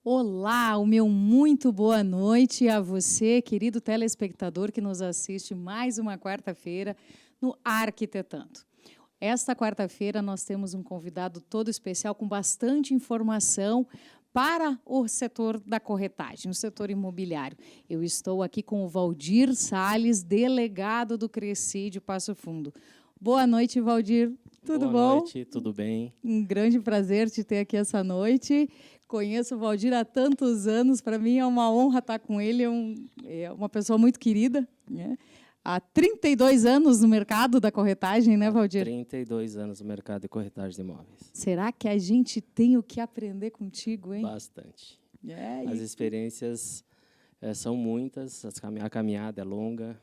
Olá, o meu muito boa noite a você, querido telespectador que nos assiste mais uma quarta-feira no Arquitetando. Esta quarta-feira nós temos um convidado todo especial com bastante informação para o setor da corretagem, o setor imobiliário. Eu estou aqui com o Valdir Salles, delegado do Cresci de Passo Fundo. Boa noite, Valdir. Tudo bom? Boa noite, tudo bem? Um grande prazer te ter aqui essa noite. Conheço o Valdir há tantos anos, para mim é uma honra estar com ele, é uma pessoa muito querida, né? Há 32 anos no mercado da corretagem, né, Valdir? 32 anos no mercado de corretagem de imóveis. Será que a gente tem o que aprender contigo, hein? Bastante. É, As experiências são muitas, a caminhada é longa.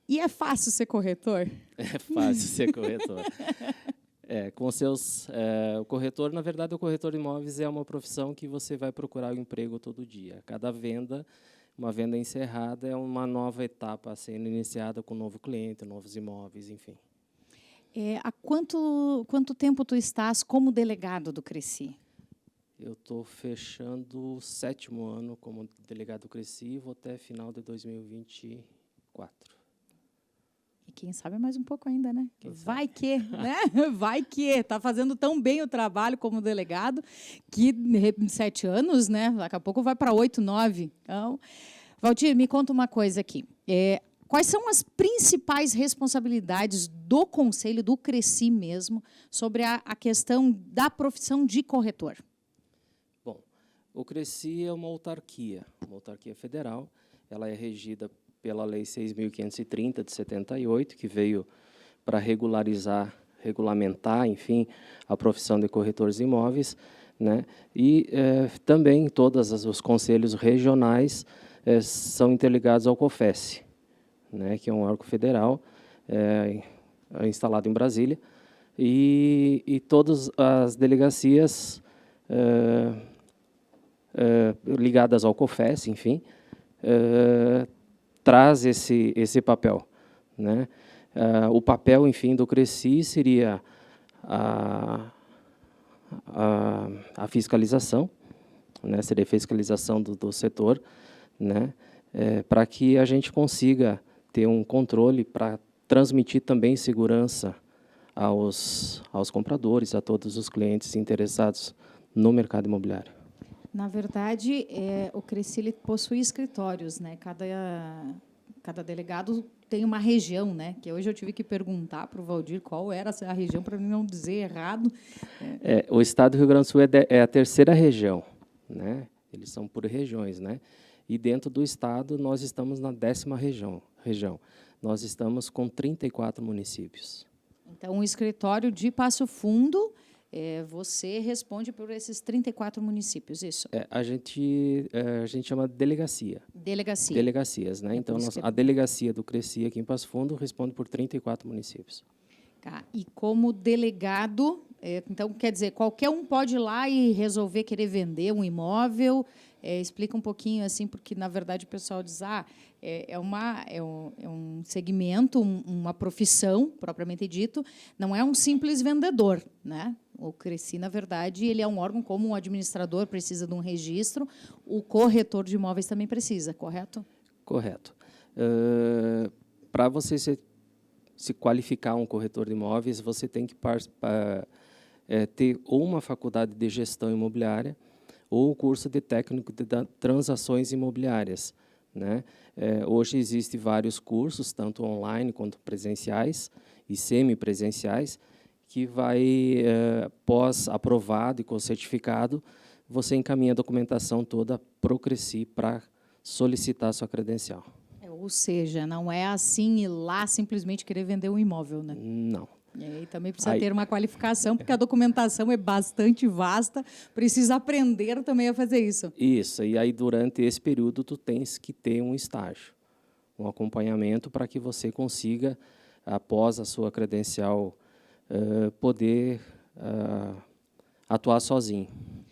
E é fácil ser corretor? É fácil ser corretor. O corretor, na verdade, o corretor de imóveis é uma profissão que você vai procurar o emprego todo dia. Cada venda, uma venda encerrada, é uma nova etapa sendo iniciada com um novo cliente, novos imóveis, enfim. Há quanto tempo tu estás como delegado do Cresci? Eu estou fechando o 7º ano como delegado do Cresci e vou até final de 2024. E quem sabe mais um pouco ainda, né? Vai que, né? Vai que está fazendo tão bem o trabalho como delegado que 7 anos, né? Daqui a pouco vai para 8, 9. Então, Valdir, me conta uma coisa aqui. Quais são as principais responsabilidades do Conselho, do Cresci mesmo, sobre a questão da profissão de corretor? Bom, o Cresci é uma autarquia federal. Ela é regida pela Lei 6.530, de 78, que veio para regulamentar, enfim, a profissão de corretores de imóveis, né? E também todos os conselhos regionais são interligados ao COFES, né? Que é um órgão federal instalado em Brasília, e todas as delegacias ligadas ao COFES, enfim, traz esse papel, né? O papel, enfim, do Cresci seria a fiscalização, né? Seria a fiscalização do setor, né? Para que a gente consiga ter um controle para transmitir também segurança aos compradores, a todos os clientes interessados no mercado imobiliário. Na verdade, o Cresci ele possui escritórios, né? Cada delegado tem uma região, né? Que hoje eu tive que perguntar para o Valdir qual era a região para mim não dizer errado. O estado do Rio Grande do Sul é a terceira região, né? Eles são por regiões, né? E dentro do estado nós estamos na 10ª região. Nós estamos com 34 municípios. Então, o escritório de Passo Fundo, você responde por esses 34 municípios, isso? A gente chama de delegacia. Delegacia. Delegacias, né? Então, a delegacia do Cresci aqui em Passo Fundo responde por 34 municípios. Tá. E como delegado, então, quer dizer, qualquer um pode ir lá e resolver querer vender um imóvel. Explica um pouquinho, assim, porque, na verdade, o pessoal diz, é um segmento, uma profissão, propriamente dito, não é um simples vendedor, né? O Cresci, na verdade, ele é um órgão como um administrador precisa de um registro, o corretor de imóveis também precisa, correto? Correto. Para você se qualificar um corretor de imóveis, você tem que ter ou uma faculdade de gestão imobiliária ou o curso de técnico de transações imobiliárias, né? Hoje existem vários cursos, tanto online quanto presenciais e semipresenciais, que vai, pós-aprovado e com certificado, você encaminha a documentação toda para o Cresci para solicitar a sua credencial. Ou seja, não é assim ir lá simplesmente querer vender um imóvel, né? Não. E também precisa ter uma qualificação, porque a documentação é bastante vasta, precisa aprender também a fazer isso. Isso, e aí durante esse período tu tens que ter um estágio, um acompanhamento para que você consiga, após a sua credencial, poder atuar sozinho.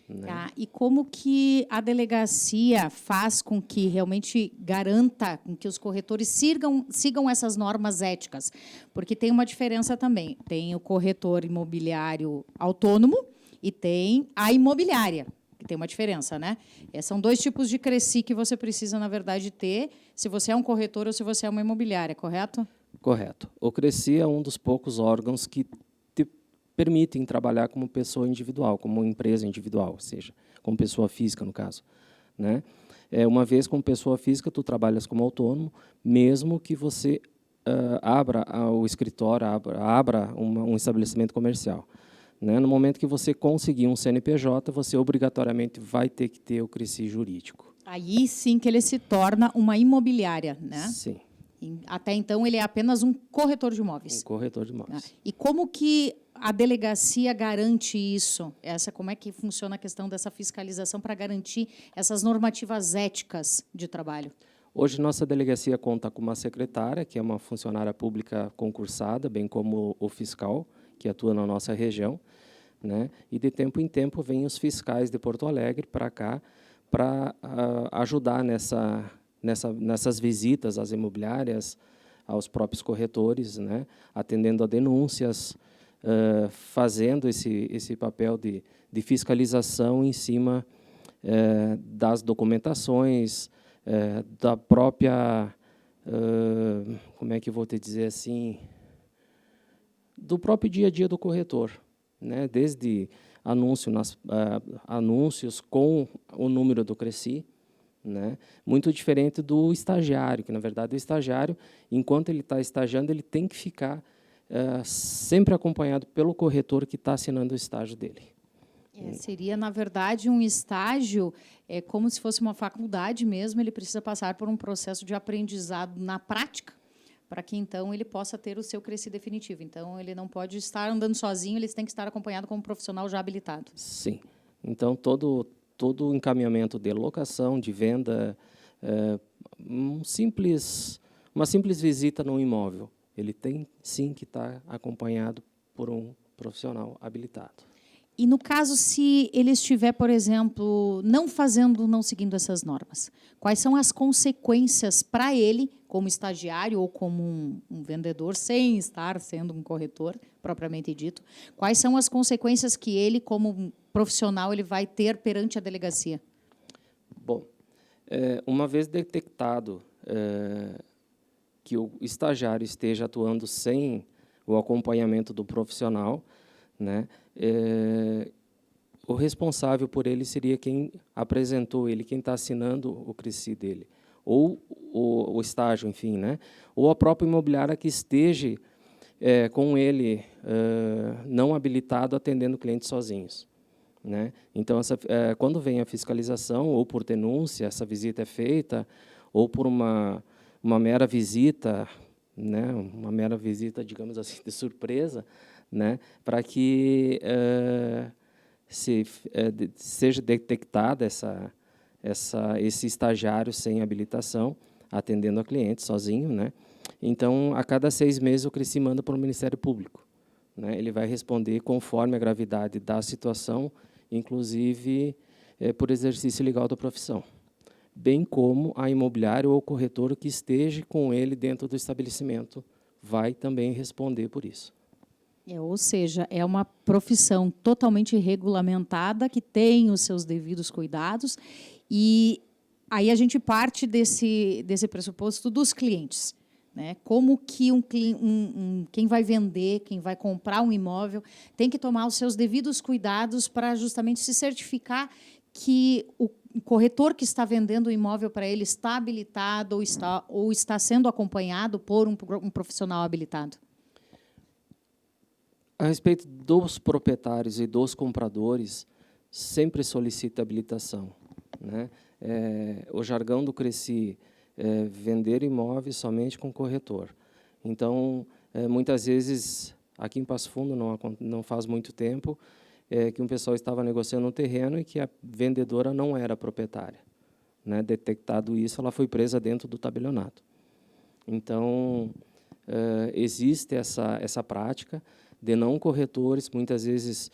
Né? Tá. E como que a delegacia faz com que realmente garanta com que os corretores sigam essas normas éticas? Porque tem uma diferença também. Tem o corretor imobiliário autônomo e tem a imobiliária. tem uma diferença, né? São 2 tipos de CRECI que você precisa, na verdade, ter, se você é um corretor ou se você é uma imobiliária, correto? Correto. O CRECI é um dos poucos órgãos que te permitem trabalhar como pessoa individual, como empresa individual, ou seja, como pessoa física, no caso, né? Uma vez como pessoa física, tu trabalhas como autônomo, mesmo que você abra o escritório, abra um estabelecimento comercial. Né? No momento que você conseguir um CNPJ, você obrigatoriamente vai ter que ter o CRECI jurídico. Aí sim que ele se torna uma imobiliária, né? Sim. Até então, ele é apenas um corretor de imóveis. Um corretor de imóveis. E como que a delegacia garante isso? Como é que funciona a questão dessa fiscalização para garantir essas normativas éticas de trabalho? Hoje, nossa delegacia conta com uma secretária, que é uma funcionária pública concursada, bem como o fiscal, que atua na nossa região, né? E, de tempo em tempo, vêm os fiscais de Porto Alegre para cá para ajudar nessas visitas às imobiliárias, aos próprios corretores, né? Atendendo a denúncias, fazendo esse papel de fiscalização em cima das documentações, da própria, como é que eu vou te dizer assim, do próprio dia a dia do corretor, né? Desde anúncios com o número do CRECI, né? Muito diferente do estagiário, que, na verdade, o estagiário, enquanto ele está estagiando, ele tem que ficar sempre acompanhado pelo corretor que está assinando o estágio dele. Seria, na verdade, um estágio, como se fosse uma faculdade mesmo, ele precisa passar por um processo de aprendizado na prática, para que, então, ele possa ter o seu CRECI definitivo. Então, ele não pode estar andando sozinho, ele tem que estar acompanhado como um profissional já habilitado. Sim. Então, todo o encaminhamento de locação, de venda, uma simples visita no imóvel, ele tem, sim, que estar acompanhado por um profissional habilitado. E, no caso, se ele estiver, por exemplo, não seguindo essas normas, quais são as consequências para ele, como estagiário ou como um vendedor, sem estar sendo um corretor, propriamente dito, quais são as consequências que ele, como profissional, ele vai ter perante a delegacia? Bom, uma vez detectado que o estagiário esteja atuando sem o acompanhamento do profissional, né, o responsável por ele seria quem apresentou ele, quem está assinando o CRECI dele, ou o estágio, enfim, né, ou a própria imobiliária que esteja com ele não habilitado atendendo clientes sozinhos. Né? Então, quando vem a fiscalização, ou por denúncia, essa visita é feita, ou por uma mera visita, né? Uma mera visita, digamos assim, de surpresa, né? Para que seja detectada esse estagiário sem habilitação, atendendo a cliente sozinho, né? Então, a cada 6 meses, o CRECI manda para o Ministério Público, né? Ele vai responder conforme a gravidade da situação, inclusive por exercício legal da profissão, bem como a imobiliária ou o corretor que esteja com ele dentro do estabelecimento vai também responder por isso. Ou seja, é uma profissão totalmente regulamentada, que tem os seus devidos cuidados, e aí a gente parte desse pressuposto dos clientes. Né? Como que quem vai vender, quem vai comprar um imóvel, tem que tomar os seus devidos cuidados para justamente se certificar que o corretor que está vendendo o imóvel para ele está habilitado ou está sendo acompanhado por um profissional habilitado. A respeito dos proprietários e dos compradores, sempre solicita habilitação. Né? O jargão do CRECI vender imóveis somente com corretor. Então, muitas vezes, aqui em Passo Fundo, não faz muito tempo, que um pessoal estava negociando um terreno e que a vendedora não era proprietária. Né? Detectado isso, ela foi presa dentro do tabelionato. Então, existe essa prática de não corretores, muitas vezes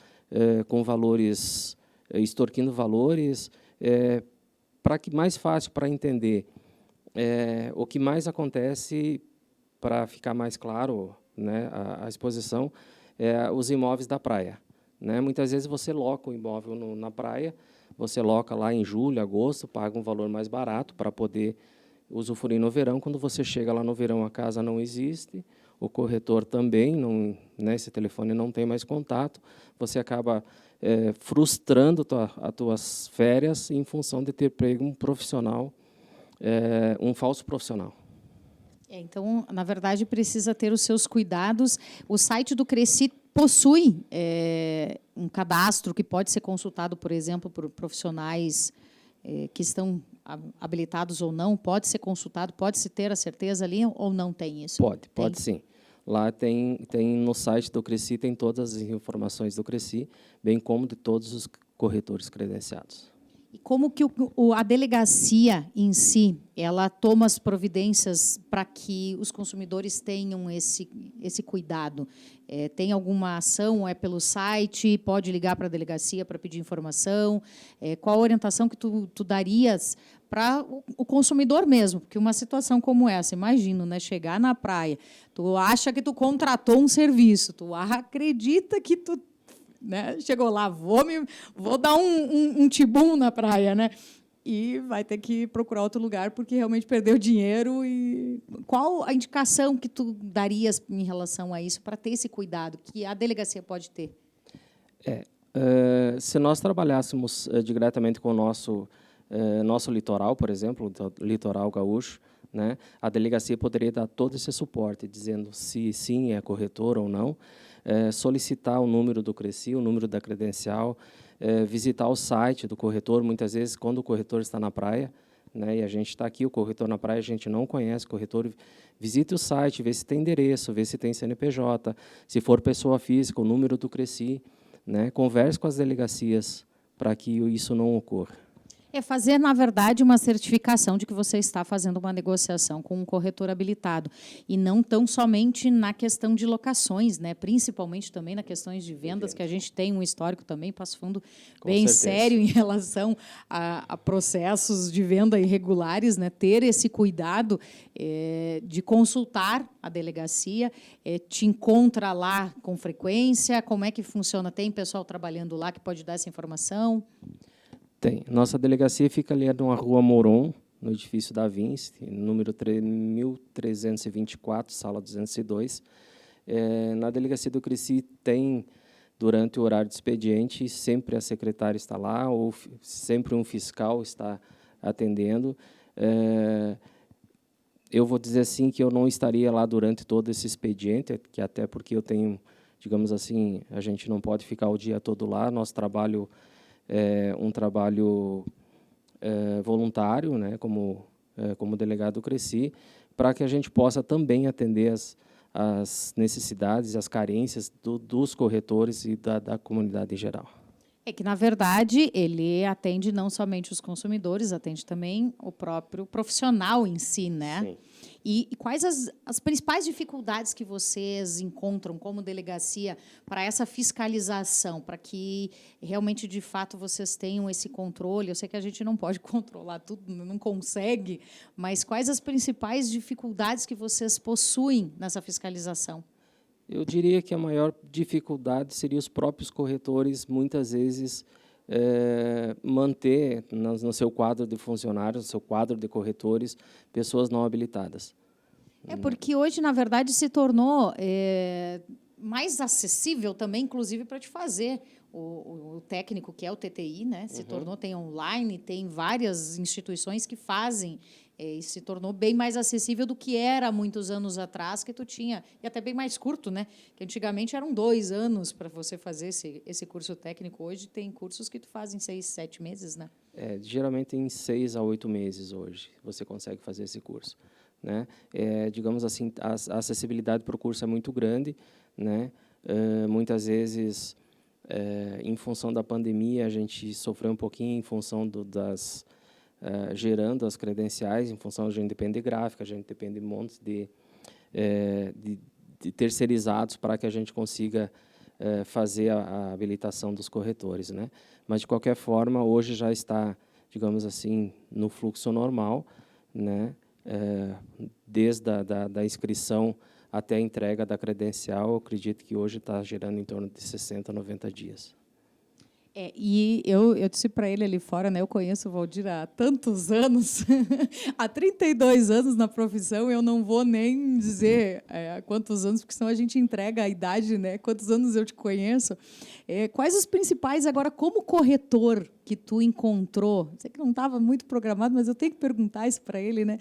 com valores, extorquindo valores, para que mais fácil para entender. O que mais acontece, para ficar mais claro, né, a exposição, os imóveis da praia. Né? Muitas vezes você loca o imóvel na praia, você loca lá em julho, agosto, paga um valor mais barato para poder usufruir no verão. Quando você chega lá no verão, a casa não existe, o corretor também, não, né, esse telefone não tem mais contato, você acaba frustrando as tuas férias em função de ter pego um profissional, um falso profissional. Então, na verdade, precisa ter os seus cuidados. O site do Cresci possui um cadastro que pode ser consultado, por exemplo, por profissionais que estão habilitados ou não. Pode ser consultado, pode-se ter a certeza ali ou não tem isso? Pode sim. Lá tem no site do Cresci, tem todas as informações do Cresci, bem como de todos os corretores credenciados. E como que a delegacia em si, ela toma as providências para que os consumidores tenham esse cuidado? Tem alguma ação? É pelo site? Pode ligar para a delegacia para pedir informação? Qual a orientação que tu darias para o consumidor mesmo? Porque uma situação como essa, imagino, né, chegar na praia, tu acha que tu contratou um serviço, tu acredita que tu, né, chegou lá, vou dar um tibum na praia, né? E vai ter que procurar outro lugar porque realmente perdeu dinheiro. E qual a indicação que tu darias em relação a isso para ter esse cuidado que a delegacia pode ter? Se nós trabalhássemos diretamente com o nosso litoral, por exemplo, o litoral gaúcho, né, a delegacia poderia dar todo esse suporte, dizendo se sim é corretor ou não, solicitar o número do Cresci, o número da credencial, visitar o site do corretor. Muitas vezes, quando o corretor está na praia, né, e a gente está aqui, o corretor na praia, a gente não conhece o corretor, visite o site, vê se tem endereço, vê se tem CNPJ, se for pessoa física, o número do Cresci, né, converse com as delegacias para que isso não ocorra. É fazer, na verdade, uma certificação de que você está fazendo uma negociação com um corretor habilitado. E não tão somente na questão de locações, né? Principalmente também na questões de vendas, que a gente tem um histórico também, Passo Fundo, bem sério em relação a processos de venda irregulares, né? Ter esse cuidado de consultar a delegacia, te encontra lá com frequência, como é que funciona? Tem pessoal trabalhando lá que pode dar essa informação? Tem. Nossa delegacia fica ali na Rua Moron, no edifício da Vinci, número 1324, sala 202. Na delegacia do Cresci tem, durante o horário de expediente, sempre a secretária está lá, ou sempre um fiscal está atendendo. Eu vou dizer assim que eu não estaria lá durante todo esse expediente, que até porque eu tenho, digamos assim, a gente não pode ficar o dia todo lá, nosso trabalho um trabalho voluntário, né, como delegado do Cresci, para que a gente possa também atender as necessidades, as carências dos corretores e da comunidade em geral. É que, na verdade, ele atende não somente os consumidores, atende também o próprio profissional em si, né? Sim. E quais as principais dificuldades que vocês encontram como delegacia para essa fiscalização, para que realmente, de fato, vocês tenham esse controle? Eu sei que a gente não pode controlar tudo, não consegue, mas quais as principais dificuldades que vocês possuem nessa fiscalização? Eu diria que a maior dificuldade seria os próprios corretores, muitas vezes, manter no seu quadro de funcionários, no seu quadro de corretores, pessoas não habilitadas. Porque hoje, na verdade, se tornou mais acessível também, inclusive, para te fazer o técnico, que é o TTI, né? Se tornou, tem online, tem várias instituições que fazem, e se tornou bem mais acessível do que era há muitos anos atrás, que tu tinha, e até bem mais curto, né? Que antigamente eram 2 anos para você fazer esse curso técnico. Hoje tem cursos que tu faz em 6, 7 meses, né? Geralmente em 6 a 8 meses hoje você consegue fazer esse curso, né? Digamos assim, a acessibilidade para o curso é muito grande, né? Muitas vezes, em função da pandemia, a gente sofreu um pouquinho em função gerando as credenciais, em função a gente depende de gráfica, a gente depende de montes de terceirizados para que a gente consiga fazer a habilitação dos corretores, né? Mas, de qualquer forma, hoje já está, digamos assim, no fluxo normal, né? Desde da inscrição até a entrega da credencial, eu acredito que hoje está girando em torno de 60 a 90 dias. E eu disse para ele ali fora, né? Eu conheço o Valdir há tantos anos, há 32 anos na profissão, eu não vou nem dizer há quantos anos, porque senão a gente entrega a idade, né? Quantos anos eu te conheço. Quais os principais, agora, como corretor, que tu encontrou? Sei que não estava muito programado, mas eu tenho que perguntar isso para ele, né?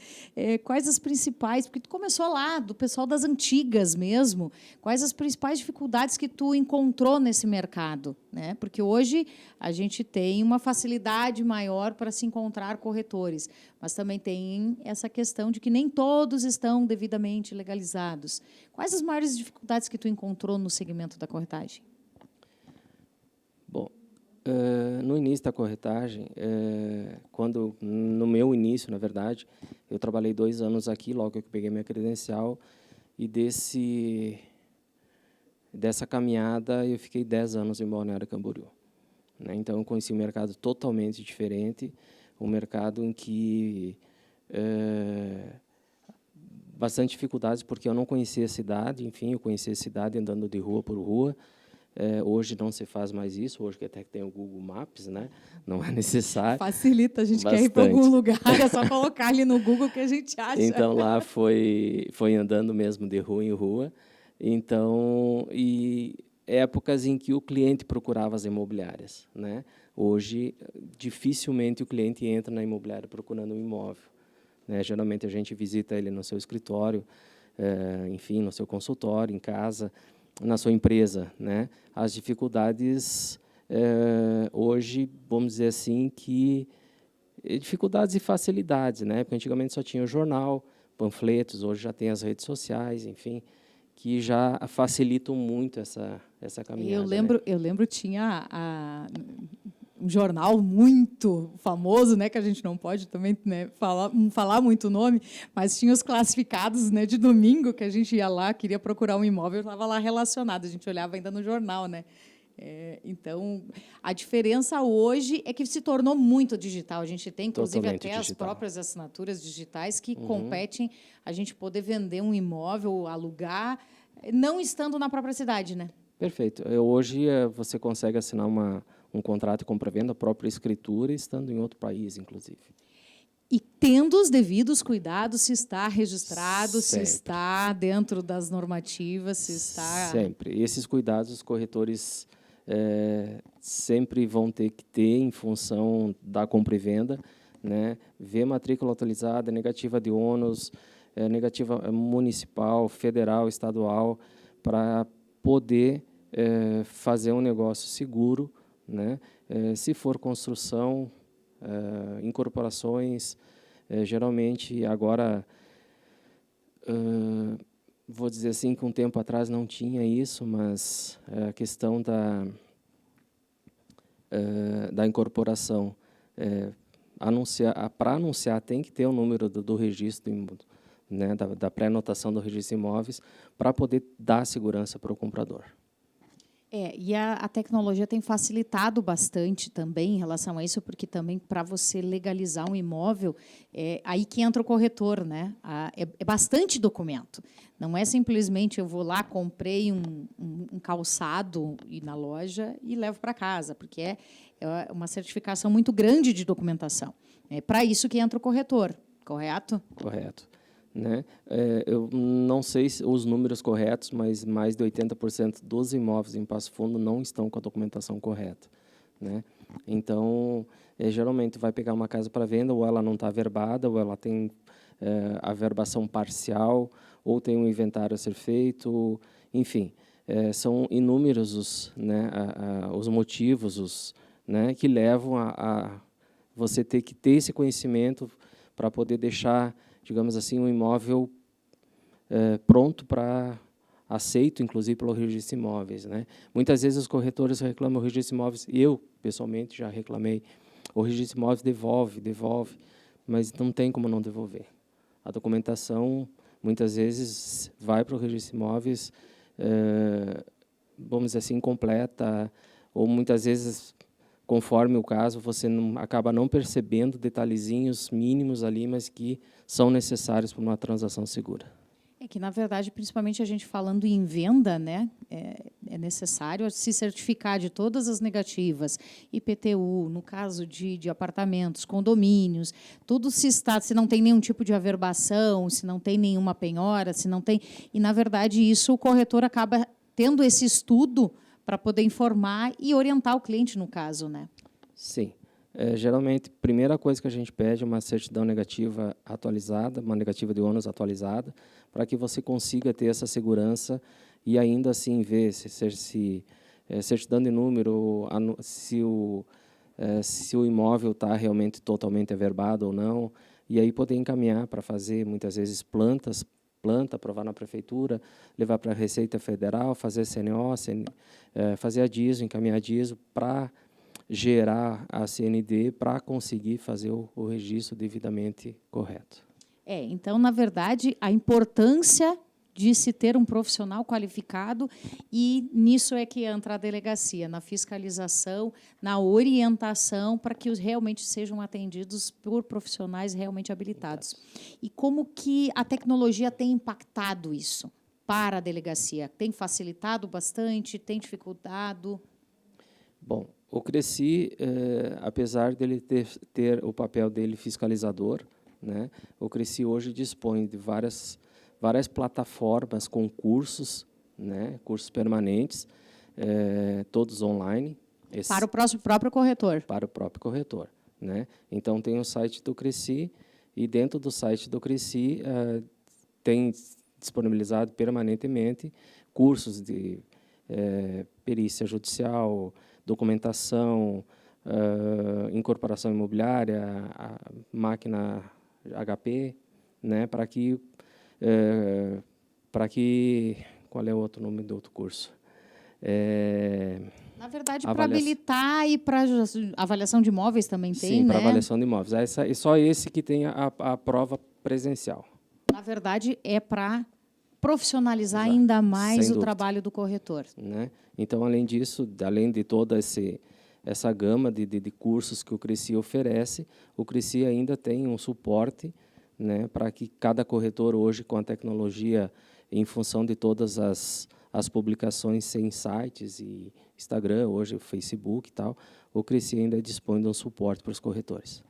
Quais as principais, porque tu começou lá, do pessoal das antigas mesmo, quais as principais dificuldades que tu encontrou nesse mercado, né? Porque hoje a gente tem uma facilidade maior para se encontrar corretores, mas também tem essa questão de que nem todos estão devidamente legalizados. Quais as maiores dificuldades que tu encontrou no segmento da corretagem? Bom, no início da corretagem, no meu início, na verdade, eu trabalhei 2 anos aqui, logo que eu peguei minha credencial, e dessa caminhada eu fiquei 10 anos em Balneário Camboriú, né? Então, eu conheci um mercado totalmente diferente, um mercado em que bastante dificuldades, porque eu não conhecia a cidade, enfim, eu conheci a cidade andando de rua por rua. Hoje não se faz mais isso, hoje que até tem o Google Maps, né? Não é necessário. Facilita, a gente bastante. Quer ir para algum lugar, é só colocar ali no Google que a gente acha. Então, lá foi andando mesmo de rua em rua. Então, e épocas em que o cliente procurava as imobiliárias, né? Hoje, dificilmente o cliente entra na imobiliária procurando um imóvel, né? Geralmente, a gente visita ele no seu escritório, enfim, no seu consultório, em casa, na sua empresa, né? As dificuldades hoje, vamos dizer assim, dificuldades e facilidades, né? Porque antigamente só tinha o jornal, panfletos, hoje já tem as redes sociais, enfim, que já facilitam muito essa caminhada. Eu lembro tinha um jornal muito famoso, né, que a gente não pode também, né, falar muito o nome, mas tinha os classificados, né, de domingo, que a gente ia lá, queria procurar um imóvel, estava lá relacionado, a gente olhava ainda no jornal, né? Então, a diferença hoje é que se tornou muito digital. A gente tem, inclusive, Totalmente até digital. as próprias assinaturas digitais que competem a gente poder vender um imóvel, alugar, não estando na própria cidade, né? Perfeito. Hoje você consegue assinar um contrato de compra-venda, a própria escritura, estando em outro país, inclusive. E tendo os devidos cuidados, se está registrado, Sempre. se está dentro das normativas, se está... Sempre. Esses cuidados os corretores sempre vão ter que ter em função da compra e venda, né? Ver matrícula atualizada, negativa de ônus, negativa municipal, federal, estadual, para poder fazer um negócio seguro, né? Se for construção, incorporações, geralmente agora vou dizer assim que um tempo atrás não tinha isso, mas a questão da incorporação, para anunciar tem que ter o número do registro, né, da pré-anotação do registro de imóveis, para poder dar segurança para o comprador. E a tecnologia tem facilitado bastante também em relação a isso, porque também para você legalizar um imóvel, aí que entra o corretor, né? É bastante documento. Não é simplesmente eu vou lá, comprei um calçado na loja e levo para casa, porque é uma certificação muito grande de documentação. É para isso que entra o corretor, correto? Correto. Né? Eu não sei os números corretos, mas mais de 80% dos imóveis em Passo Fundo não estão com a documentação correta, né? Então, geralmente vai pegar uma casa para venda, ou ela não está averbada, ou ela tem averbação parcial, ou tem um inventário a ser feito, enfim, são inúmeros os motivos né, que levam a você ter que ter esse conhecimento para poder deixar, digamos assim, um imóvel pronto para aceito, inclusive, pelo registro de imóveis, né? Muitas vezes os corretores reclamam o registro de imóveis, eu, pessoalmente, já reclamei, o registro de imóveis devolve, mas não tem como não devolver. A documentação, muitas vezes, vai para o registro de imóveis, vamos dizer assim, incompleta, ou muitas vezes, conforme o caso, você acaba não percebendo detalhezinhos mínimos ali, mas que são necessários para uma transação segura. É que, na verdade, principalmente a gente falando em venda, né, é necessário se certificar de todas as negativas, IPTU, no caso de apartamentos, condomínios, tudo se não tem nenhum tipo de averbação, se não tem nenhuma penhora, se não tem... E, na verdade, isso o corretor acaba tendo esse estudo para poder informar e orientar o cliente, no caso, né? Sim. Geralmente, a primeira coisa que a gente pede é uma certidão negativa atualizada, uma negativa de ônus atualizada, para que você consiga ter essa segurança e ainda assim ver se certidão de número, se o imóvel está realmente totalmente averbado ou não, e aí poder encaminhar para fazer, muitas vezes, planta, aprovar na prefeitura, levar para a Receita Federal, fazer CNO, fazer a DISO, encaminhar a DISO para gerar a CND para conseguir fazer o registro devidamente correto. Então, na verdade, a importância de se ter um profissional qualificado, e nisso é que entra a delegacia, na fiscalização, na orientação, para que os realmente sejam atendidos por profissionais realmente habilitados. E como que a tecnologia tem impactado isso para a delegacia? Tem facilitado bastante? Tem dificultado? Bom, o Cresci, apesar dele ter o papel dele fiscalizador, né, o Cresci hoje dispõe de várias plataformas com cursos, né, cursos permanentes, todos online. Para o próprio corretor. Para o próprio corretor, né? Então, tem o site do Cresci, e dentro do site do Cresci tem disponibilizado permanentemente cursos de perícia judicial, documentação, incorporação imobiliária, máquina HP, né, para que qual é o outro nome do outro curso? Na verdade, para habilitar e para avaliação de imóveis também tem, sim, né? para avaliação de imóveis. É só esse que tem a prova presencial. Na verdade, é para profissionalizar ainda mais o trabalho do corretor. Né? Então, além disso, além de toda essa gama de cursos que o Cresci oferece, o Cresci ainda tem um suporte, né, para que cada corretor hoje, com a tecnologia, em função de todas as publicações em sites e Instagram, hoje o Facebook e tal, o Cresci ainda dispõe de um suporte para os corretores.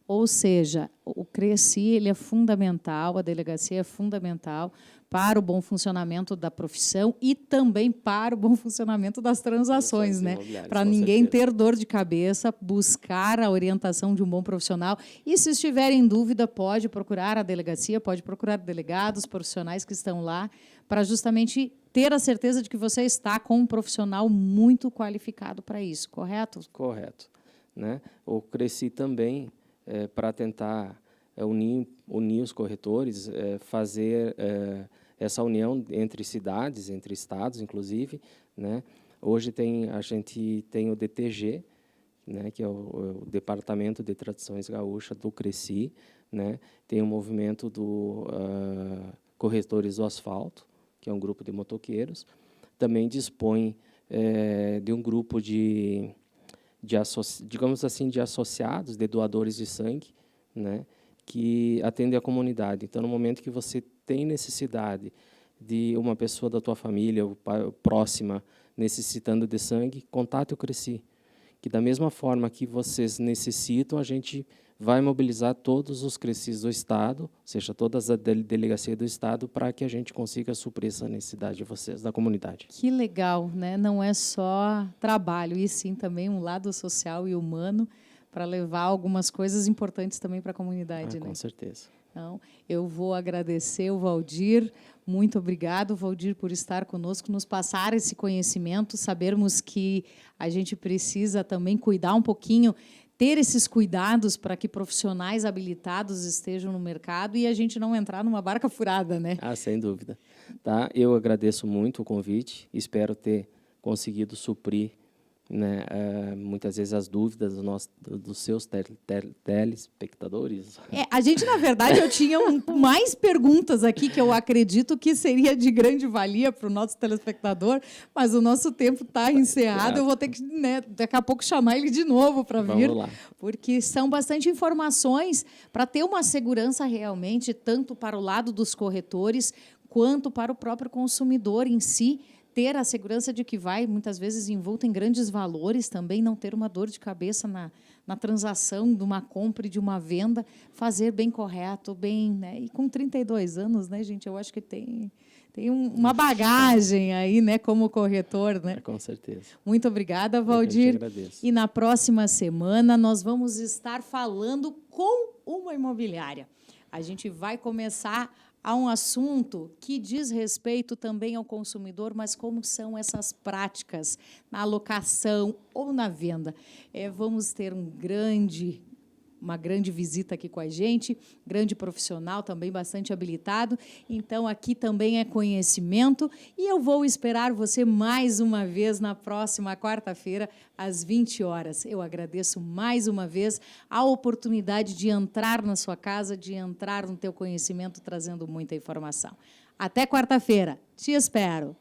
Ou seja, o Cresci ele é fundamental, a delegacia é fundamental para o bom funcionamento da profissão e também para o bom funcionamento das transações, né? Para ninguém ter dor de cabeça, buscar a orientação de um bom profissional. E se estiver em dúvida, pode procurar a delegacia, pode procurar delegados, profissionais que estão lá, para justamente ter a certeza de que você está com um profissional muito qualificado para isso, correto? Correto. Né? O Cresci também, para tentar unir os corretores, fazer essa união entre cidades, entre estados, inclusive, né? Hoje a gente tem o DTG, né, que é o Departamento de Tradições Gaúcha do Cresci, né? Tem o movimento do Corretores do Asfalto, que é um grupo de motoqueiros. Também dispõe de um grupo digamos assim, de associados, de doadores de sangue, né, que atendem a comunidade. Então, no momento que você tem necessidade de uma pessoa da tua família ou próxima necessitando de sangue, contate o Cresci, que da mesma forma que vocês necessitam, a gente vai mobilizar todos os Crescis do Estado, ou seja, todas as delegacias do Estado, para que a gente consiga suprir essa necessidade de vocês, da comunidade. Que legal, né? Não é só trabalho, e sim também um lado social e humano para levar algumas coisas importantes também para a comunidade. Com né? certeza. Então, eu vou agradecer o Valdir, muito obrigado, Valdir, por estar conosco, nos passar esse conhecimento, sabermos que a gente precisa também cuidar um pouquinho, ter esses cuidados para que profissionais habilitados estejam no mercado e a gente não entrar numa barca furada, né? Sem dúvida. Tá? Eu agradeço muito o convite, espero ter conseguido suprir, né, muitas vezes as dúvidas dos seus telespectadores. A gente, na verdade, eu tinha mais perguntas aqui que eu acredito que seria de grande valia para o nosso telespectador, mas o nosso tempo está encerrado. Eu vou ter que, né, daqui a pouco, chamar ele de novo para vir, porque são bastante informações para ter uma segurança realmente, tanto para o lado dos corretores, quanto para o próprio consumidor em si, ter a segurança de que vai, muitas vezes, envolto em grandes valores também, não ter uma dor de cabeça na transação de uma compra e de uma venda, fazer bem correto, bem... Né? E com 32 anos, né, gente, eu acho que tem uma bagagem aí, né, como corretor, né? Com certeza. Muito obrigada, Valdir. Eu te agradeço. E na próxima semana nós vamos estar falando com uma imobiliária. A gente vai começar a um assunto que diz respeito também ao consumidor, mas como são essas práticas na alocação ou na venda. Vamos ter uma grande visita aqui com a gente, grande profissional, também bastante habilitado. Então, aqui também é conhecimento. E eu vou esperar você mais uma vez na próxima quarta-feira, às 20 horas. Eu agradeço mais uma vez a oportunidade de entrar na sua casa, de entrar no teu conhecimento, trazendo muita informação. Até quarta-feira. Te espero.